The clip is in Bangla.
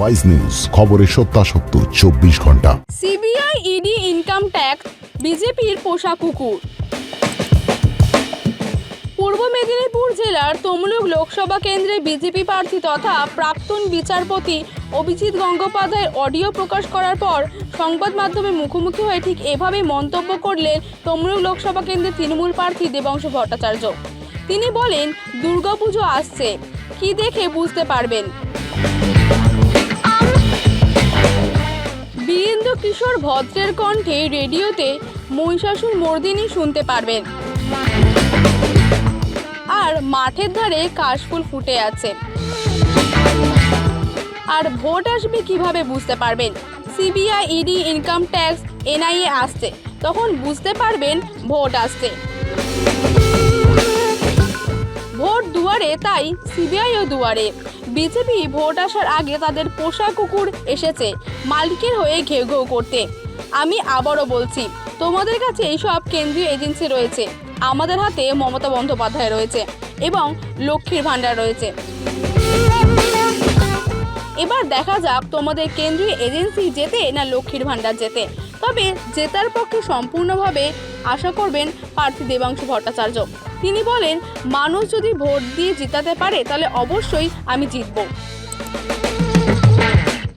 ওয়াইজ নিউজ, খবরের সত্যাসত্য 24 ঘন্টা। সিবিআই, ইডি, ইনকাম ট্যাক্স, বিজেপির পোষা কুকুর। পূর্ব মেদিনীপুর জেলার তমলুক লোকসভা কেন্দ্রে বিজেপি প্রার্থী তথা প্রাক্তন বিচারপতি অভিজিৎ গঙ্গোপাধ্যায়ের অডিও প্রকাশ করার পর সংবাদ মাধ্যমে মুখোমুখি হয়ে ঠিক এভাবে মন্তব্য করলেন তমলুক লোকসভা কেন্দ্রের তৃণমূল প্রার্থী দেবাংশু ভট্টাচার্য। তিনি বলেন, দুর্গাপুজো আসছে, কি দেখে বুঝতে পারবেন। বীরেন্দ্র কিশোর ভদ্রের কণ্ঠে রেডিওতে মহিষাসুর মর্দিনী শুনতে পারবেন। আর মাঠের ধারে কাশফুল ফুটে আছে। আর ভোট আসবে কিভাবে বুঝতে পারবেন। CBI, ED, income tax, NIA আসছে, তখন বুঝতে পারবেন ভোট আসছে। ভোট দুয়ারে, তাই সিবিআইও দুয়ারে। বিজেপি ভোট আসার আগে তাদের পোষা কুকুর এসেছে মালিকের হয়ে ঘেউ ঘেউ করতে। আমি আবারও বলছি, তোমাদের কাছে এইসব কেন্দ্রীয় এজেন্সি রয়েছে, আমাদের হাতে মমতা বন্দ্যোপাধ্যায় রয়েছে এবং লক্ষ্মীর ভাণ্ডার রয়েছে। এবার দেখা যাক তোমাদের কেন্দ্রীয় এজেন্সি জেতে না লক্ষ্মীর ভাণ্ডার জেতে। তবে জেতার পক্ষে সম্পূর্ণভাবে আশা করবেন প্রার্থী দেবাংশু ভট্টাচার্য। তিনি বলেন, মানুষ যদি ভোট দিয়ে জেতাতে পারে তাহলে অবশ্যই আমি জিতব।